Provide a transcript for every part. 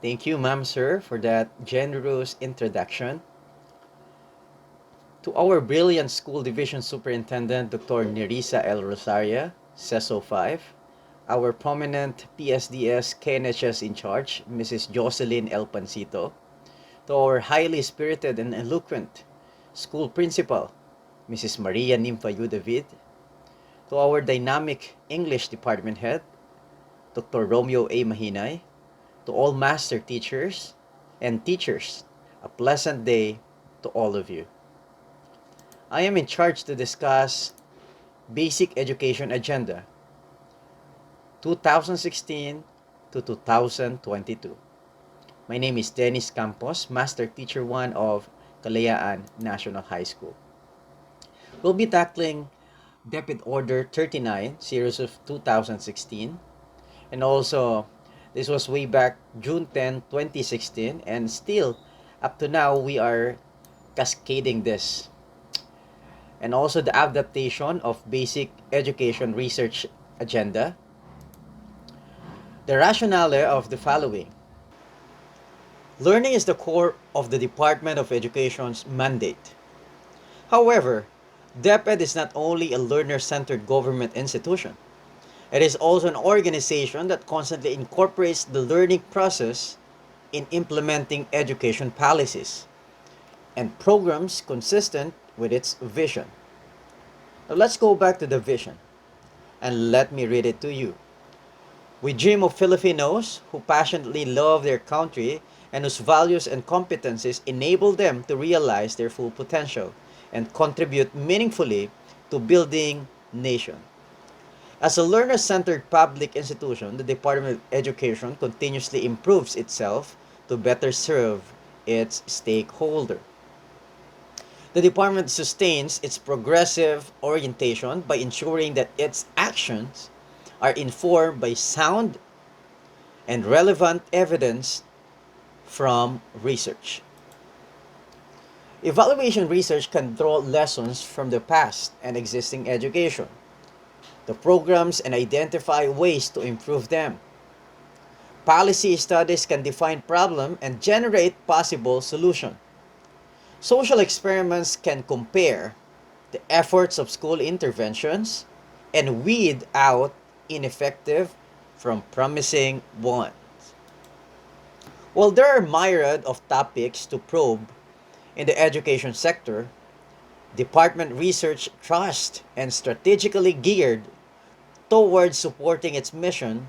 Thank you, ma'am, sir, for that generous introduction. To our brilliant school division superintendent, Dr. Nerissa L. Rosaria, CESO 5, our prominent PSDS KNHS in charge, Mrs. Jocelyn L. Pancito, to our highly spirited and eloquent school principal, Mrs. Maria Nimpayu David, to our dynamic English department head, Dr. Romeo A. Mahinay, to all master teachers and teachers, a pleasant day to all of you. I am in charge to discuss Basic Education Agenda 2016 to 2022. My name is Dennis Campos, Master Teacher 1 of Kalayaan National High School. We'll be tackling DEPED Order 39, series of 2016, and also this was way back June 10, 2016, and still up to now we are cascading this. And also the adaptation of Basic Education Research Agenda. The rationale of the following. Learning is the core of the Department of Education's mandate. However, DEPED is not only a learner-centered government institution. It is also an organization that constantly incorporates the learning process in implementing education policies and programs consistent with its vision. Now let's go back to the vision and let me read it to you. We dream of Filipinos who passionately love their country and whose values and competencies enable them to realize their full potential and contribute meaningfully to building nation. As a learner-centered public institution, the Department of Education continuously improves itself to better serve its stakeholder. The department sustains its progressive orientation by ensuring that its actions are informed by sound and relevant evidence from research. Evaluation research can draw lessons from the past and existing education, the programs, and identify ways to improve them. Policy studies can define problems and generate possible solutions. Social experiments can compare the efforts of school interventions and weed out ineffective from promising ones. While there are myriad of topics to probe in the education sector, department research trusts and strategically geared towards supporting its mission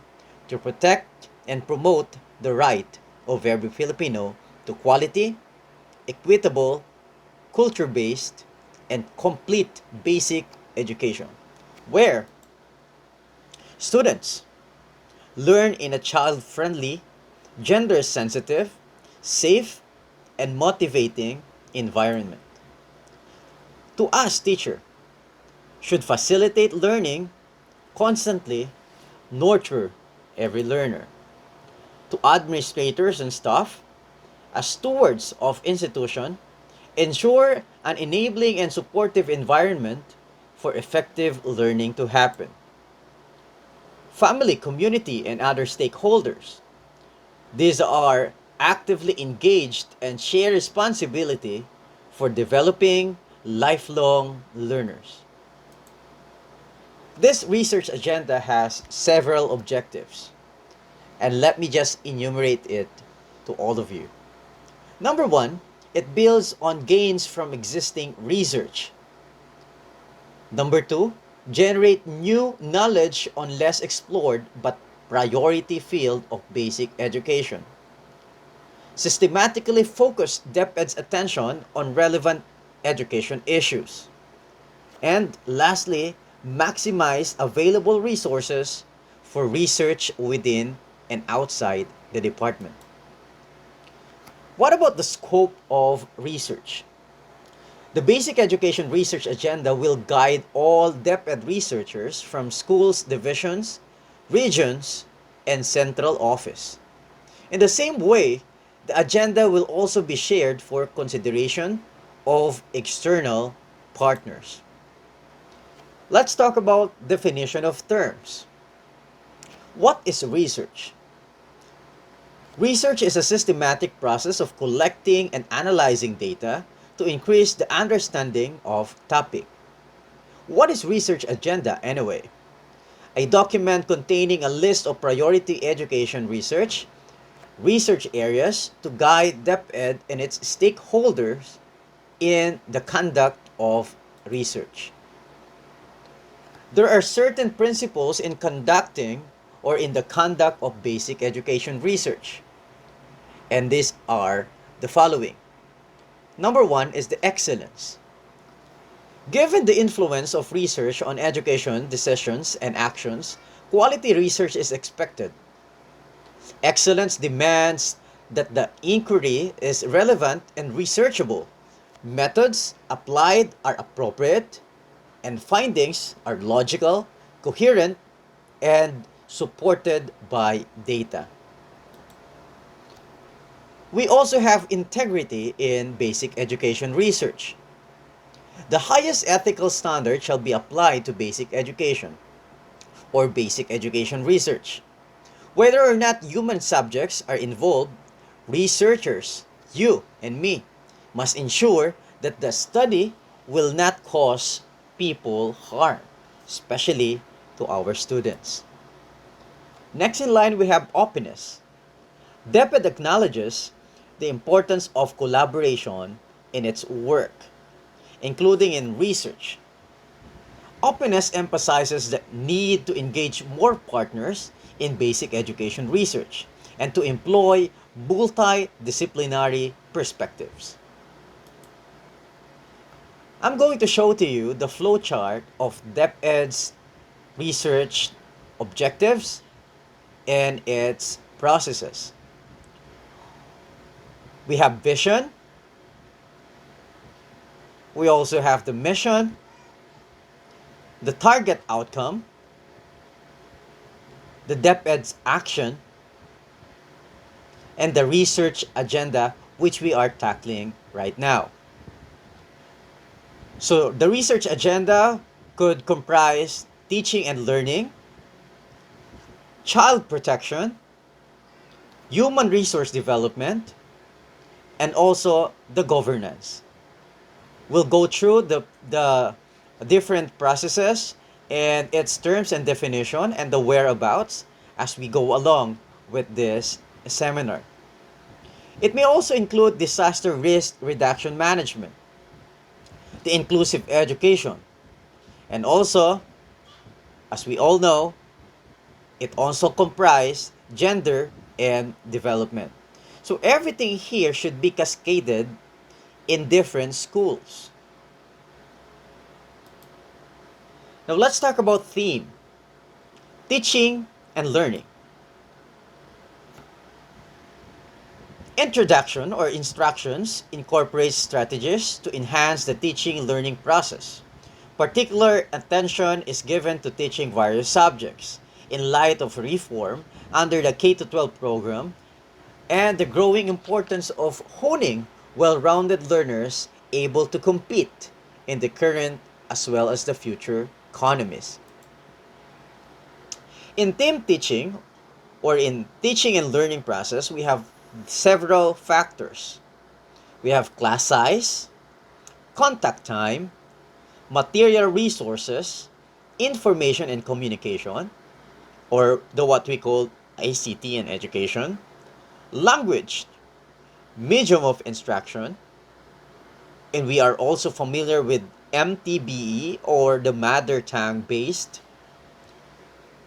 to protect and promote the right of every Filipino to quality, equitable, culture-based, and complete basic education, where students learn in a child-friendly, gender-sensitive, safe, and motivating environment. To us, teacher, should facilitate learning, constantly nurture every learner. To administrators and staff, as stewards of institution, ensure an enabling and supportive environment for effective learning to happen. Family, community, and other stakeholders. These are actively engaged and share responsibility for developing lifelong learners. This research agenda has several objectives, and let me just enumerate it to all of you. Number one, it builds on gains from existing research. Number two, generate new knowledge on less explored but priority field of basic education. Systematically focus DepEd's attention on relevant education issues. And lastly, maximize available resources for research within and outside the department. What about the scope of research? The Basic Education Research Agenda will guide all DepEd researchers from schools, divisions, regions, and central office. In the same way, the agenda will also be shared for consideration of external partners. Let's talk about definition of terms. What is research? Research is a systematic process of collecting and analyzing data to increase the understanding of topic. What is research agenda anyway? A document containing a list of priority education research areas to guide DEPED and its stakeholders in the conduct of research. There are certain principles in conducting or in the conduct of basic education research, and these are the following. Number one is the excellence. Given the influence of research on education decisions and actions, quality research is expected. Excellence demands that the inquiry is relevant and researchable. Methods applied are appropriate, and findings are logical, coherent, and supported by data. We also have integrity in basic education research. The highest ethical standard shall be applied to basic education or basic education research. Whether or not human subjects are involved, researchers, you and me, must ensure that the study will not cause people harm, especially to our students. Next in line, we have openness. DEPED acknowledges the importance of collaboration in its work, including in research. Openness emphasizes the need to engage more partners in basic education research and to employ multidisciplinary perspectives. I'm going to show to you the flowchart of DepEd's research objectives and its processes. We have vision. We also have the mission, the target outcome, the DepEd's action, and the research agenda, which we are tackling right now. So the research agenda could comprise teaching and learning, child protection, human resource development, and also the governance. We'll go through the different processes and its terms and definition and the whereabouts as we go along with this seminar. It may also include disaster risk reduction management, the inclusive education, and also, as we all know, it also comprises gender and development. So everything here should be cascaded in different schools. Now let's talk about theme, teaching and learning. Introduction or instructions incorporates strategies to enhance the teaching and learning process. Particular attention is given to teaching various subjects in light of reform under the K-12 program and the growing importance of honing well-rounded learners able to compete in the current as well as the future economies. In theme teaching or in teaching and learning process, we have several factors. We have class size, contact time, material resources, information and communication, or the what we call ICT in education, language, medium of instruction, and we are also familiar with MTBE or the mother tongue based.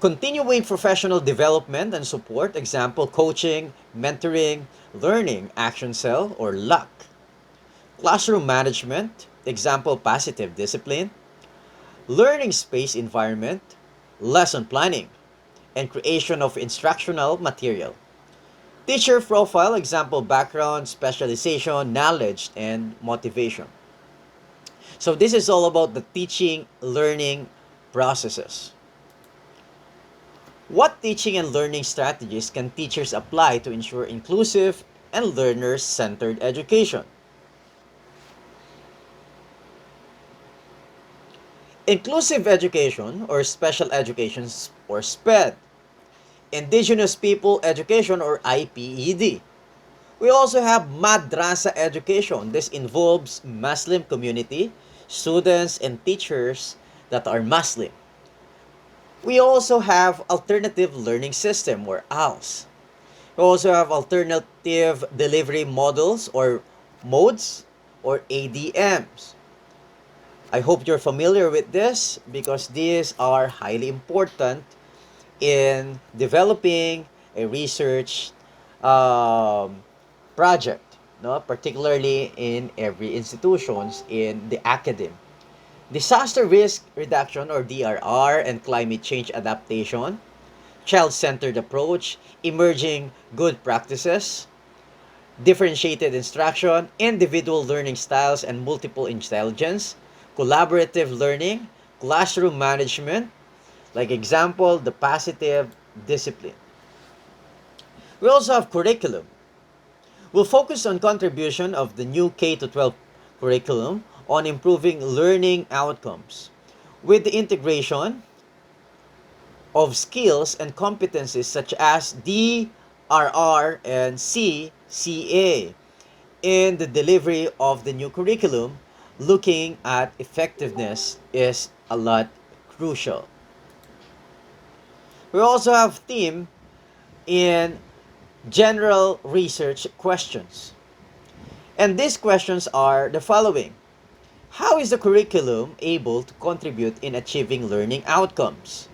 Continuing professional development and support, example, coaching, mentoring, learning, action cell, or luck. Classroom management, example, positive discipline. Learning space environment, lesson planning, and creation of instructional material. Teacher profile, example, background, specialization, knowledge, and motivation. So this is all about the teaching, learning processes. What teaching and learning strategies can teachers apply to ensure inclusive and learner-centered education? Inclusive education or special education or SPED Indigenous People Education or IPED. We also have Madrasa Education. This involves Muslim community, students and teachers that are Muslim. We also have Alternative Learning System or ALS. We also have Alternative Delivery Models or modes or ADMs. I hope you're familiar with this because these are highly important in developing a research um, project, no? Particularly in every institutions in the academy. Disaster risk reduction or DRR and climate change adaptation, child-centered approach, emerging good practices, differentiated instruction, individual learning styles and multiple intelligence, collaborative learning, classroom management, like example, the positive discipline. We also have curriculum. We'll focus on contribution of the new K to 12 curriculum on improving learning outcomes with the integration of skills and competencies such as DRR and CCA in the delivery of the new curriculum. Looking at effectiveness is a lot crucial. We also have theme in general research questions. And these questions are the following. How is the curriculum able to contribute in achieving learning outcomes?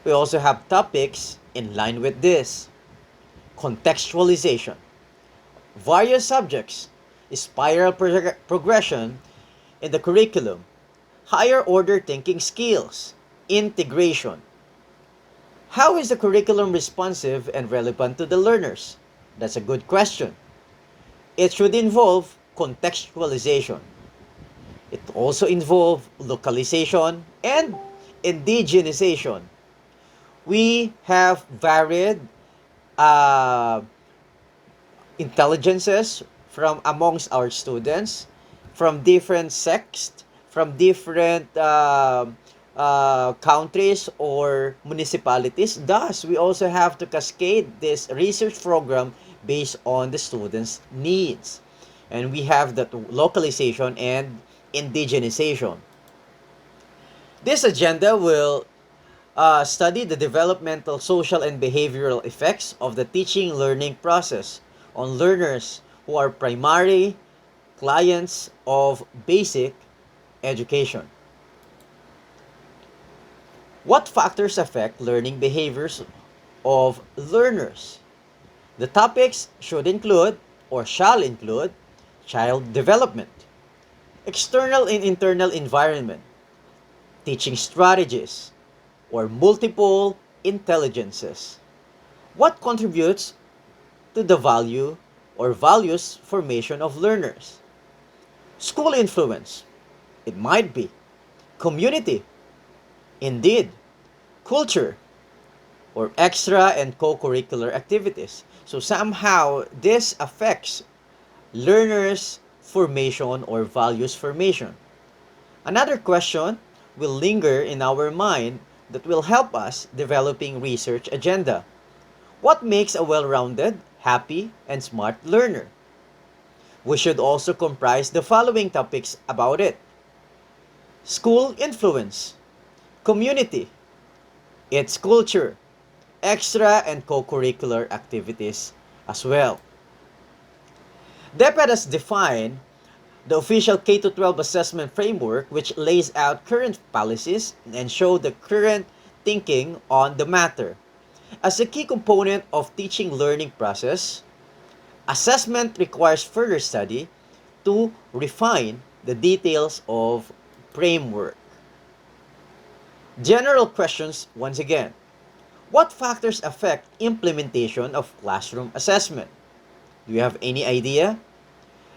We also have topics in line with this. Contextualization. Various subjects, spiral progression in the curriculum, higher order thinking skills, integration. How is the curriculum responsive and relevant to the learners? That's a good question. It should involve contextualization. It also involve localization and indigenization. We have varied uh, intelligences from amongst our students, from different sects, from different countries or municipalities. Thus, we also have to cascade this research program based on the students' needs. And we have that localization and indigenization. This agenda will study the developmental, social, and behavioral effects of the teaching learning process on learners who are primary clients of basic education. What factors affect learning behaviors of learners? The topics should include or shall include child development, external and internal environment, teaching strategies, or multiple intelligences. What contributes to the value or values formation of learners? School influence. It might be. Community. Indeed. Culture. Or extra and co-curricular activities. So somehow this affects learners' formation or values formation. Another question will linger in our mind that will help us developing research agenda. What makes a well-rounded, happy, and smart learner? We should also comprise the following topics about it. School influence, community, its culture, extra and co-curricular activities as well. DEPED has defined the official K-12 assessment framework which lays out current policies and show the current thinking on the matter. As a key component of teaching learning process, assessment requires further study to refine the details of framework. General questions once again. What factors affect implementation of classroom assessment? Do you have any idea?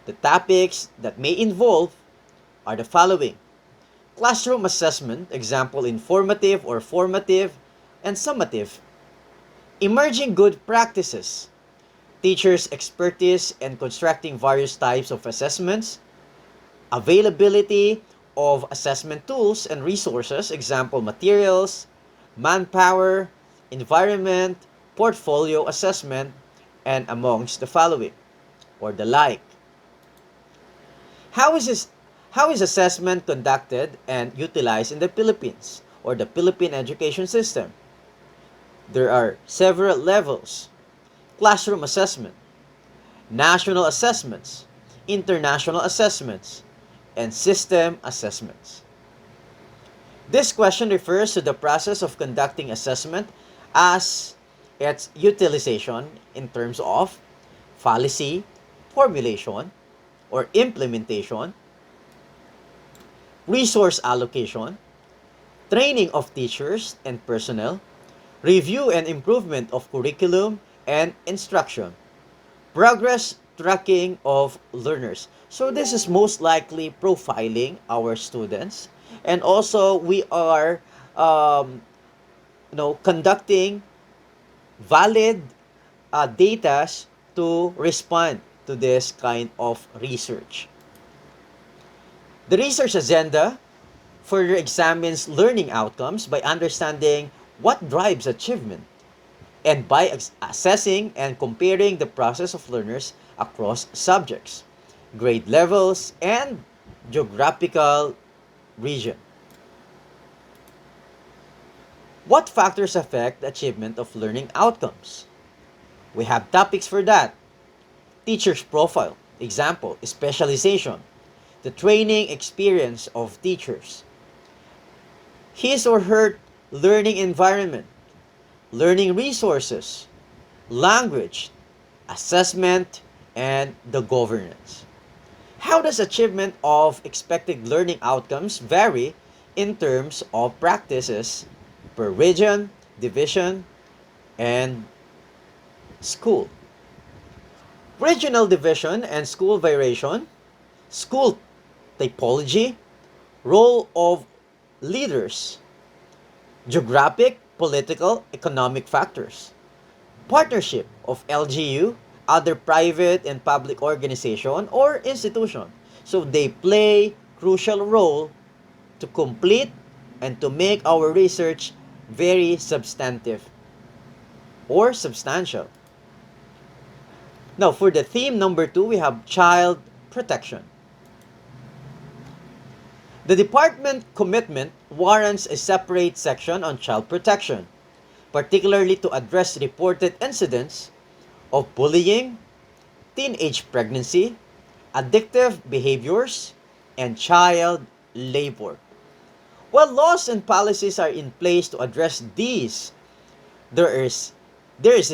The topics that may involve are the following. Classroom assessment, example informative or formative, and summative. Emerging good practices. Teachers' expertise in constructing various types of assessments. Availability of assessment tools and resources, example materials, manpower, environment, portfolio assessment, and amongst the following, or the like. How is this, how is assessment conducted and utilized in the Philippines or the Philippine education system? There are several levels: classroom assessment, national assessments, international assessments, and system assessments. This question refers to the process of conducting assessment as its utilization in terms of policy, formulation, or implementation, resource allocation, training of teachers and personnel, review and improvement of curriculum and instruction, progress tracking of learners. So this is most likely profiling our students, and also we are conducting valid data to respond to this kind of research. The research agenda further examines learning outcomes by understanding what drives achievement and by assessing and comparing the process of learners across subjects, grade levels, and geographical region. What factors affect the achievement of learning outcomes? We have topics for that. Teacher's profile, example, specialization, the training experience of teachers, his or her learning environment, learning resources, language, assessment, and the governance. How does achievement of expected learning outcomes vary in terms of practices per region, division, and school? Regional division and school variation, school typology, role of leaders, geographic, political, economic factors, partnership of LGU, other private and public organization or institution. So they play crucial role to complete and to make our research very substantive or substantial. Now, for the theme number 2, we have child protection. The department commitment warrants a separate section on child protection, particularly to address reported incidents of bullying, teenage pregnancy, addictive behaviors, and child labor. While laws and policies are in place to address these, there is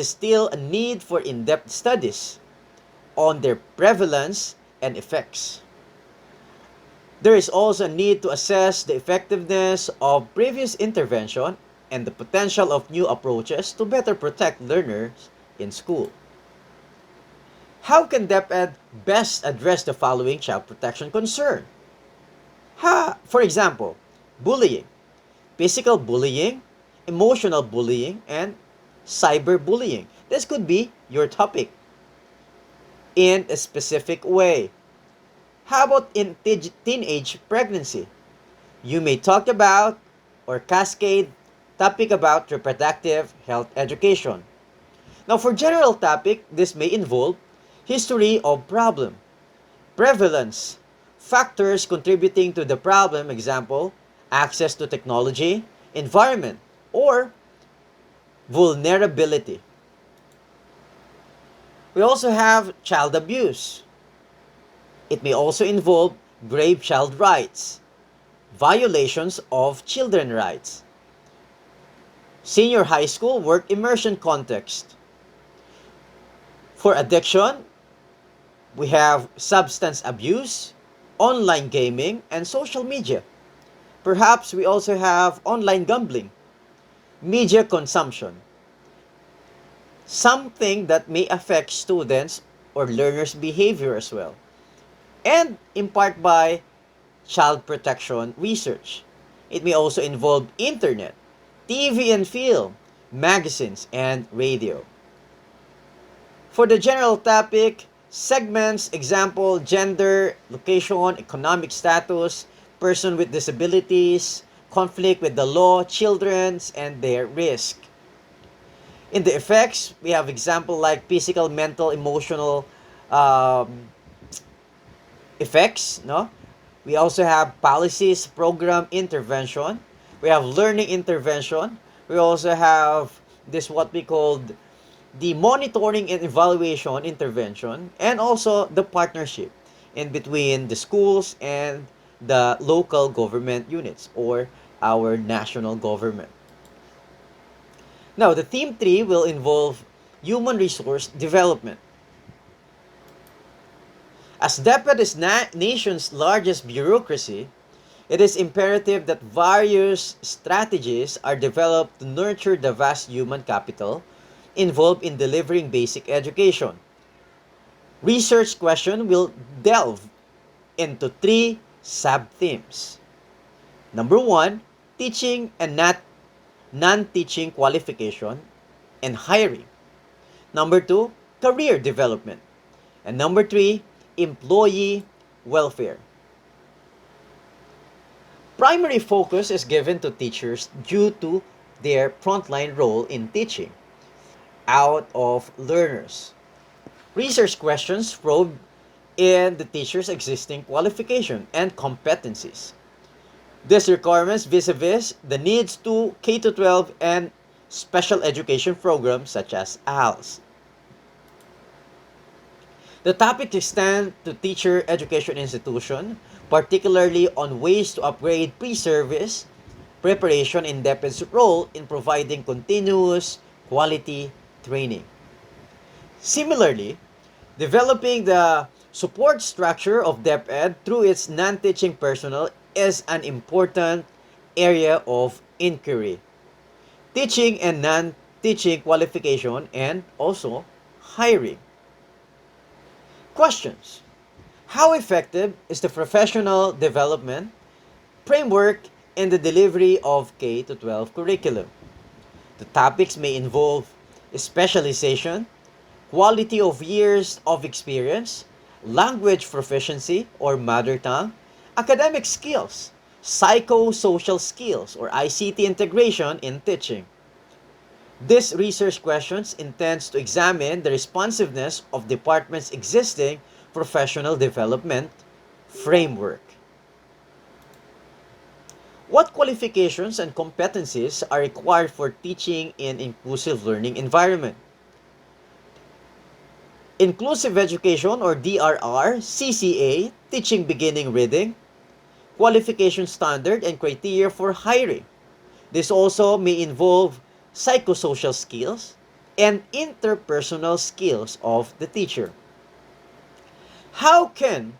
still a need for in-depth studies on their prevalence and effects. There is also a need to assess the effectiveness of previous intervention and the potential of new approaches to better protect learners in school. How can DEPED best address the following child protection concern? For example, bullying, physical bullying, emotional bullying, and cyberbullying. This could be your topic in a specific way. How about in teenage pregnancy? You may talk about or cascade topic about reproductive health education. Now for general topic, this may involve history of problem, prevalence, factors contributing to the problem, example, access to technology, environment, or vulnerability. We also have child abuse. It may also involve grave child rights, violations of children's rights, senior high school work immersion context. For addiction, we have substance abuse, online gaming, and social media. Perhaps we also have online gambling, media consumption, something that may affect students or learners' behavior as well, and in part by child protection research. It may also involve internet, TV and film, magazines, and radio. For the general topic, segments, example, gender, location, economic status, person with disabilities, conflict with the law, children's, and their risk. In the effects, we have example like physical, mental, emotional um, effects, no? We also have policies, program intervention. We have learning intervention. We also have this what we called the monitoring and evaluation intervention, and also the partnership in between the schools and the local government units or our national government. Now, the theme 3 will involve human resource development. As DEPED is nation's largest bureaucracy, it is imperative that various strategies are developed to nurture the vast human capital involved in delivering basic education. Research question will delve into three sub-themes. Number one, teaching and non-teaching qualification and hiring. Number two, career development. And number three, employee welfare. Primary focus is given to teachers due to their frontline role in teaching out of learners. Research questions probe in the teacher's existing qualification and competencies. These requirements vis-a-vis the needs to K-12 and special education programs such as ALS. The topic extends to teacher education institution, particularly on ways to upgrade pre-service preparation in DEPED's role in providing continuous quality training. Similarly, developing the support structure of DEPED through its non-teaching personnel is an important area of inquiry. Teaching and non-teaching qualification and also hiring. Questions. How effective is the professional development framework in the delivery of K-12 curriculum? The topics may involve specialization, quality of years of experience, language proficiency or mother tongue, academic skills, psychosocial skills or ICT integration in teaching. This research questions intends to examine the responsiveness of department's existing professional development framework. What qualifications and competencies are required for teaching in inclusive learning environment? Inclusive Education or DRR, CCA, Teaching Beginning Reading, qualification standard and criteria for hiring. This also may involve psychosocial skills and interpersonal skills of the teacher. How can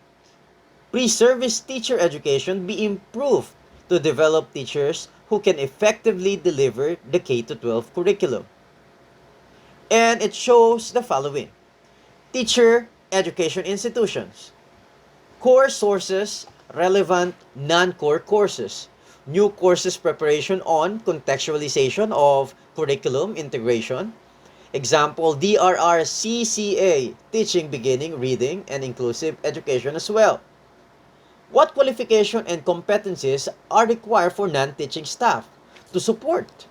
pre-service teacher education be improved to develop teachers who can effectively deliver the K-12 curriculum? And it shows the following. Teacher education institutions. Core sources, relevant non-core courses. New courses preparation on contextualization of curriculum integration. Example, DRR CCA, Teaching Beginning Reading and Inclusive Education as well. What qualification and competencies are required for non-teaching staff to support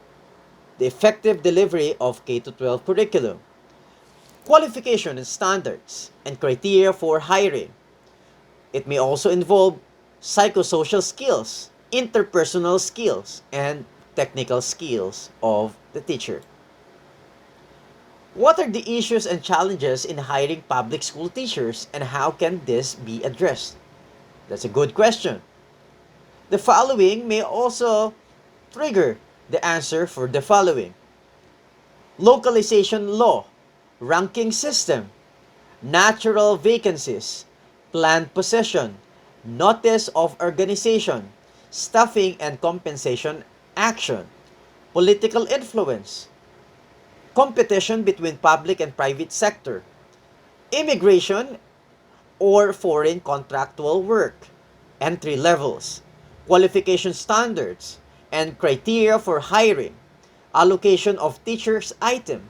the effective delivery of K-12 curriculum? Qualification and standards and criteria for hiring. It may also involve psychosocial skills, interpersonal skills, and technical skills of the teacher. What are the issues and challenges in hiring public school teachers and how can this be addressed? That's a good question. The following may also trigger the answer for the following. Localization law, ranking system, natural vacancies, planned possession, notice of organization, staffing and compensation action, political influence, competition between public and private sector, immigration or foreign contractual work, entry levels, qualification standards, and criteria for hiring, allocation of teachers item,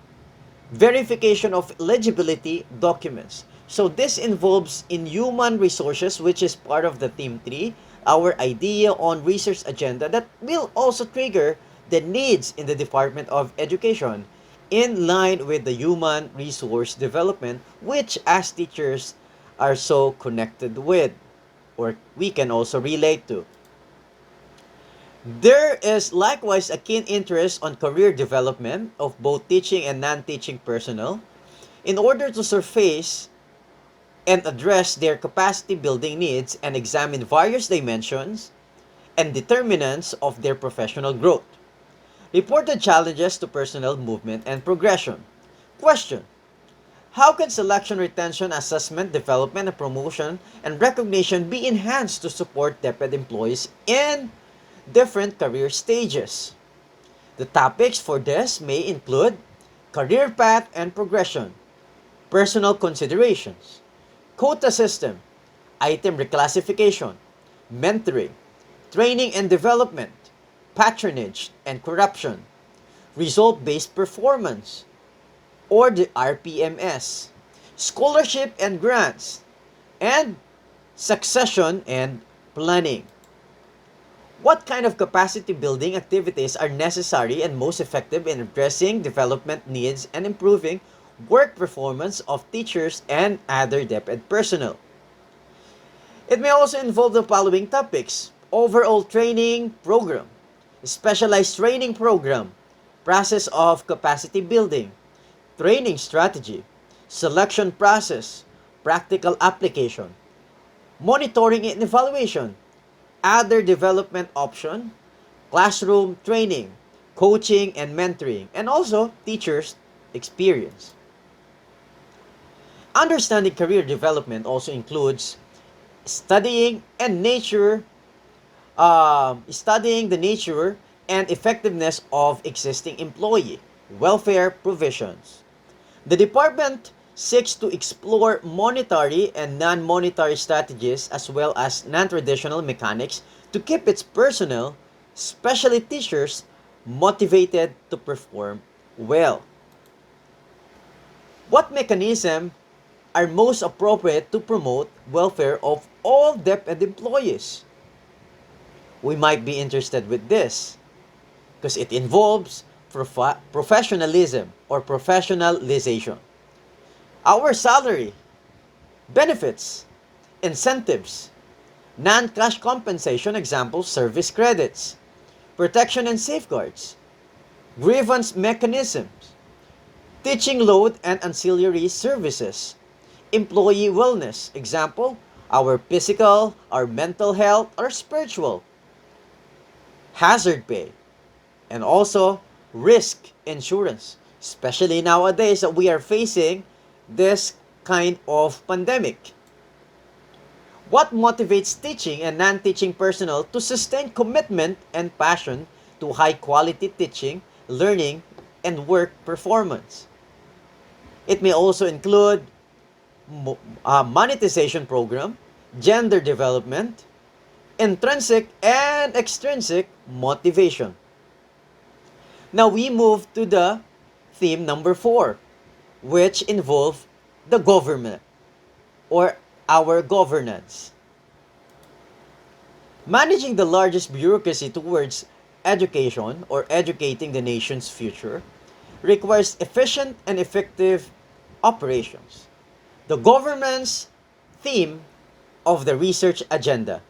verification of eligibility documents. So this involves in human resources, which is part of the theme 3, our idea on research agenda that will also trigger the needs in the Department of Education in line with the human resource development, which as teachers are so connected with, or we can also relate to. There is likewise a keen interest on career development of both teaching and non-teaching personnel in order to surface and address their capacity building needs and examine various dimensions and determinants of their professional growth. Reported challenges to personnel movement and progression. Question: how can selection, retention, assessment, development, and promotion and recognition be enhanced to support DEPED employees in different career stages? The topics for this may include career path and progression, personal considerations, quota system, item reclassification, mentoring, training and development, patronage and corruption, result-based performance, or the RPMS, scholarship and grants, and succession and planning. What kind of capacity building activities are necessary and most effective in addressing development needs and improving work performance of teachers and other DepEd personnel? It may also involve the following topics: overall training program, specialized training program, process of capacity building, training strategy, selection process, practical application, monitoring and evaluation, other development option, classroom training, coaching and mentoring, and also teachers' experience. Understanding career development also includes studying and nature, studying the nature and effectiveness of existing employee welfare provisions. The department seeks to explore monetary and non-monetary strategies as well as non-traditional mechanics to keep its personnel, especially teachers, motivated to perform well. What mechanisms are most appropriate to promote welfare of all DepEd employees? We might be interested with this because it involves professionalism or professionalization. Our salary, benefits, incentives, non-cash compensation, example, service credits, protection and safeguards, grievance mechanisms, teaching load and ancillary services, employee wellness, example, our physical, our mental health, our spiritual, hazard pay, and also risk insurance, especially nowadays that we are facing this kind of pandemic. What motivates teaching and non-teaching personnel to sustain commitment and passion to high-quality teaching, learning, and work performance? It may also include monetization program, gender development, intrinsic and extrinsic motivation. Now we move to the theme number 4, which involve the government or our governance. Managing the largest bureaucracy towards education or educating the nation's future requires efficient and effective operations. The government's theme of the research agenda,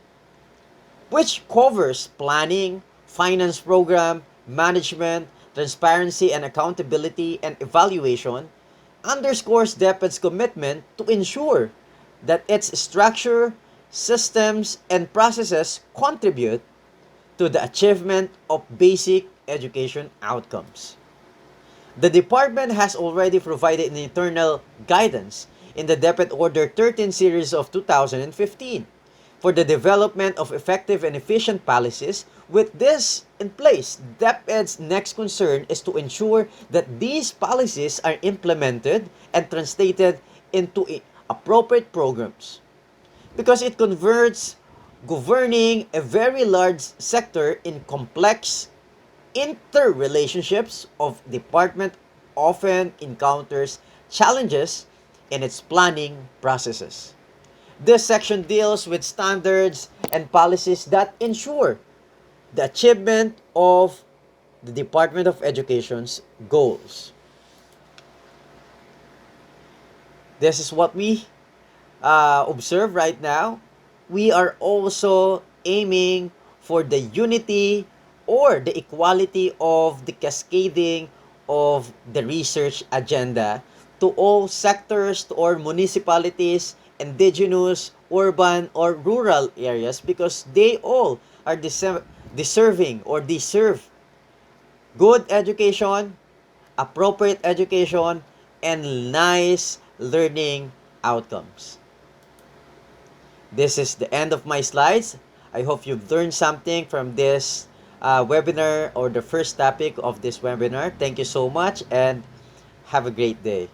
which covers planning, finance program, management, transparency and accountability, and evaluation, underscores DepEd's commitment to ensure that its structure, systems, and processes contribute to the achievement of basic education outcomes. The department has already provided an internal guidance in the DepEd Order 13 series of 2015 for the development of effective and efficient policies. With this in place, DepEd's next concern is to ensure that these policies are implemented and translated into appropriate programs, because it converts governing a very large sector in complex interrelationships of department often encounters challenges in its planning processes. This section deals with standards and policies that ensure the achievement of the Department of Education's goals. This is what we observe right now. We are also aiming for the unity or the equality of the cascading of the research agenda to all sectors, to all municipalities, indigenous, urban, or rural areas, because they all are deserving or deserve good education, appropriate education, and nice learning outcomes. This is the end of my slides. I hope you've learned something from this webinar or the first topic of this webinar. Thank you so much and have a great day.